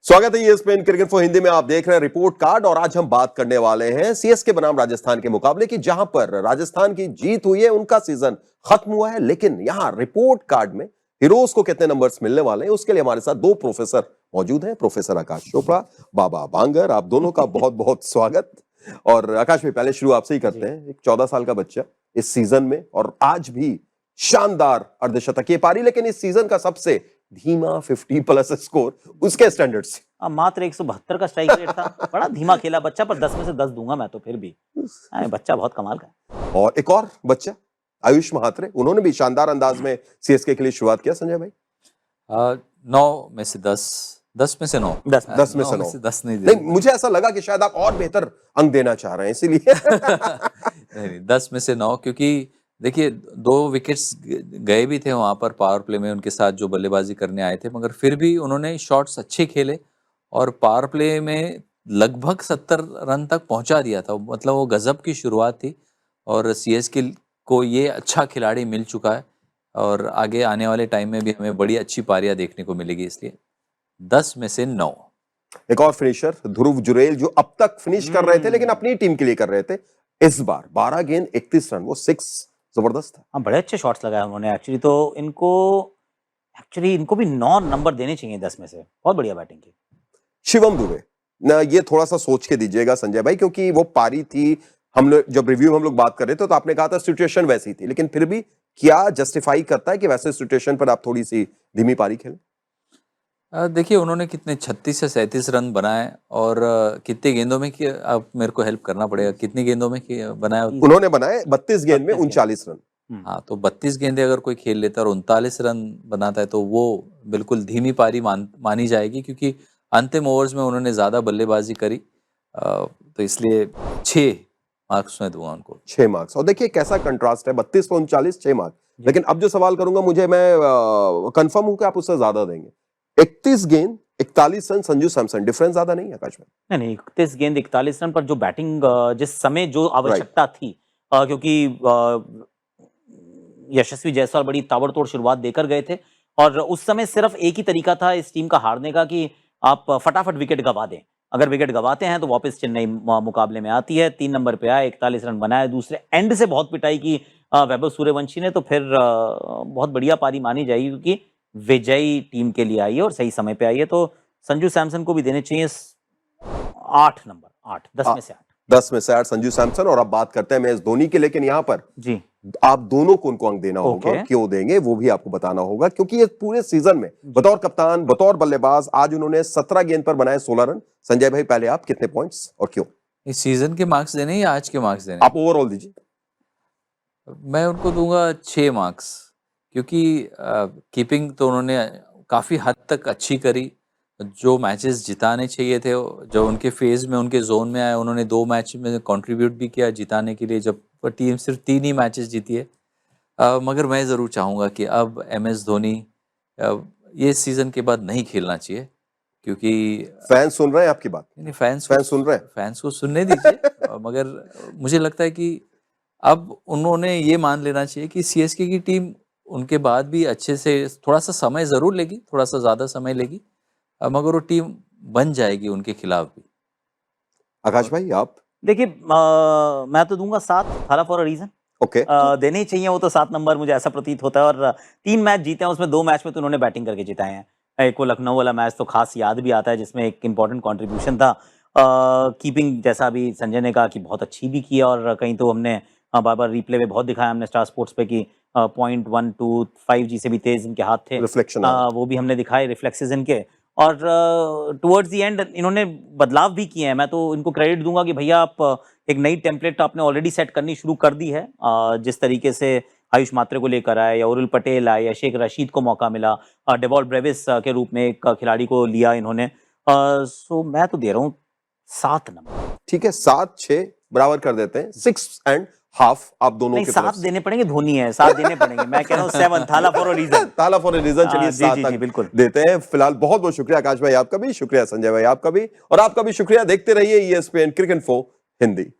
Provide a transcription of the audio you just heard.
स्वागत है ESPN cricket for Hindi में। आप देख रहे हैं रिपोर्ट कार्ड और आज हम बात करने वाले हैं सीएसके बनाम राजस्थान के मुकाबले की, जहां पर राजस्थान की जीत हुई है, उनका सीजन खत्म हुआ है। लेकिन यहां रिपोर्ट कार्ड में हीरोज को कितने नंबर्स मिलने वाले हैं, उसके लिए हमारे साथ दो प्रोफेसर मौजूद हैं, प्रोफेसर आकाश चोपड़ा, बाबा बांगर। आप दोनों का बहुत बहुत स्वागत। और आकाश भाई, पहले शुरू आपसे ही करते हैं। एक 14 साल का बच्चा इस सीजन में, और आज भी शानदार अर्धशतकीय पारी, लेकिन इस सीजन का सबसे धीमा 50+ स्कोर उसके स्टैंडर्ड से। मात्र 172 का स्ट्राइक रेट था। बड़ा धीमा खेला बच्चा, पर 10 में से 10 दूंगा मैं तो फिर भी। बच्चा बहुत कमाल का है। और एक और बच्चा आयुष महात्रे, उन्होंने भी शानदार अंदाज में सीएसके के लिए शुरुआत किया। संजय भाई 9 में से 10, 10 में से 9, 10 में से 9, 10 नहीं, मुझे ऐसा लगा कि शायद आप और बेहतर अंक देना चाह रहे हैं, इसीलिए नहीं 10 में से 9, क्योंकि देखिए 2 विकेट्स गए भी थे वहां पर पावर प्ले में उनके साथ जो बल्लेबाजी करने आए थे, मगर फिर भी उन्होंने शॉट्स अच्छे खेले और पावर प्ले में लगभग 70 रन तक पहुंचा दिया था। मतलब वो गजब की शुरुआत थी और सीएसके को ये अच्छा खिलाड़ी मिल चुका है और आगे आने वाले टाइम में भी हमें बड़ी अच्छी पारियां देखने को मिलेगी, इसलिए 10 में से 9। एक और फिनिशर ध्रुव जुरेल, जो अब तक फिनिश कर रहे थे लेकिन अपनी टीम के लिए कर रहे थे, इस बार 12 गेंद 31 रन, वो 6 जबरदस्त था। हाँ, बड़े अच्छे शॉट्स लगाए उन्होंने एक्चुअली। तो इनको भी 9 नंबर देने चाहिए 10 में से। बहुत बढ़िया बैटिंग की। शिवम दुबे ना, ये थोड़ा सा सोच के दीजिएगा संजय भाई, क्योंकि वो पारी थी, हम लोग जब रिव्यू हम लोग बात कर रहे थे तो आपने कहा था सिचुएशन वैसी थी, लेकिन फिर भी क्या जस्टिफाई करता है कि वैसे सिचुएशन पर आप थोड़ी सी धीमी पारी खेलें? देखिए उन्होंने कितने 36 से 37 रन बनाए और कितने गेंदों में कि अब मेरे को हेल्प करना पड़ेगा, कितनी गेंदों में बनाया उन्होंने बनाए 32 गेंद में 39 रन। हाँ, तो 32 गेंदें अगर कोई खेल लेता है और 39 रन बनाता है तो वो बिल्कुल धीमी पारी मानी जाएगी, क्योंकि अंतिम ओवर्स में उन्होंने ज्यादा बल्लेबाजी करी, तो इसलिए 6 मार्क्स में दूंगा उनको। 6 मार्क्स। और देखिए कैसा कंट्रास्ट है, 32 पे 39, 6 मार्क्स। लेकिन अब जो सवाल करूंगा, मैं कंफर्म हूं कि आप उससे ज्यादा देंगे। 31 गेंद 41 रन संजू सैमसन, डिफरेंस ज्यादा नहीं है आकाश में? नहीं, 31 गेंद 41 रन पर जो बैटिंग जिस समय जो आवश्यकता थी, क्योंकि यशस्वी जायसवाल बड़ी ताबड़तोड़ शुरुआत देकर गए थे और उस समय सिर्फ एक ही तरीका था इस टीम का हारने का कि आप फटाफट विकेट गवा दें। अगर विकेट गवाते हैं तो वापस चेन्नई मुकाबले में आती है। 3 नंबर पे आए, 41 रन बनाए, दूसरे एंड से बहुत पिटाई की वैभव सूर्यवंशी ने, तो फिर बहुत बढ़िया पारी मानी जाएगी, क्योंकि विजयी टीम के लिए आई है और सही समय पे आई है। तो संजू सैमसन को भी देने चाहिए 8 नंबर, 8, 10 में से 8। 10 में से 8 संजू सैमसन। और अब बात करते हैं MS धोनी की, लेकिन यहाँ पर जी आप दोनों को उनको अंक देना होगा। क्यों देंगे वो भी आपको बताना होगा, क्योंकि ये पूरे सीजन में बतौर कप्तान, बतौर बल्लेबाज, आज उन्होंने 17 गेंद पर बनाए 16 रन। संजय भाई, पहले आप कितने पॉइंट्स और क्यों? इस सीजन के मार्क्स देने या आज के मार्क्स देने? आप ओवरऑल दीजिए। मैं उनको दूंगा 6 मार्क्स, क्योंकि कीपिंग तो उन्होंने काफ़ी हद तक अच्छी करी। जो मैचेस जिताने चाहिए थे, जो उनके फेज में, उनके जोन में आए, उन्होंने 2 मैच में कंट्रीब्यूट भी किया जिताने के लिए, जब टीम सिर्फ 3 ही मैचेस जीती है। मगर मैं ज़रूर चाहूँगा कि अब MS धोनी ये सीज़न के बाद नहीं खेलना चाहिए, क्योंकि फैंस सुन रहे हैं आपकी बात? नहीं, फैंस सुन रहे हैं, फैंस को सुनने दीजिए। मगर मुझे लगता है कि अब उन्होंने ये मान लेना चाहिए कि सीएसके की टीम उनके बाद भी अच्छे से, थोड़ा सा समय जरूर लेगी, थोड़ा सा ज्यादा समय लेगी, मगर वो टीम बन जाएगी उनके खिलाफ भी। आकाश भाई आप? देखिए, मैं तो दूंगा 7, थाला फॉर अ रीजन। ओके, देने ही चाहिए वो तो 7 नंबर, मुझे ऐसा प्रतीत होता है। और 3 मैच जीते हैं, उसमें 2 मैच में तो उन्होंने बैटिंग करके जिताए हैं। एक वो लखनऊ वाला मैच तो खास याद भी आता है, जिसमें एक इंपॉर्टेंट कंट्रीब्यूशन था। कीपिंग जैसा अभी संजय ने कहा कि बहुत अच्छी भी की, और कहीं तो हमने बार बार रिप्ले में बहुत दिखाया हमने स्टार स्पोर्ट्स पे कि 0.125G से भी तेज इनके हाथ थे, रिफ्लेक्शन वो भी हमने दिखाए, रिफ्लेक्सेस इनके। और टुवर्ड्स द एंड इन्होंने बदलाव भी किए हैं। मैं तो इनको क्रेडिट दूंगा कि भैया आप एक नई टेम्पलेट आपने ऑलरेडी सेट करनी शुरू कर दी है। जिस तरीके से आयुष मात्रे को लेकर आए, या उरुल पटेल आए, या शेख रशीद को मौका मिला, डेवॉल्ट ब्रेविस के रूप में एक खिलाड़ी को लिया इन्होंने। सो मैं तो दे रहा हूँ 7 नंबर। ठीक है, 7 6 बराबर कर देते हैं। 6.5 आप दोनों नहीं, के 7 देने पड़ेंगे, धोनी है, 7 देने पड़ेंगे। मैं कह रहा हूँ 7, थाला फॉर अ रीजन। थाला फॉर अ रीजन। चलिए 7 तक बिल्कुल देते हैं। फिलहाल बहुत बहुत शुक्रिया आकाश भाई, आपका भी शुक्रिया, संजय भाई आपका भी, और आपका भी शुक्रिया। देखते रहिए ESPN क्रिकेट फॉर हिंदी।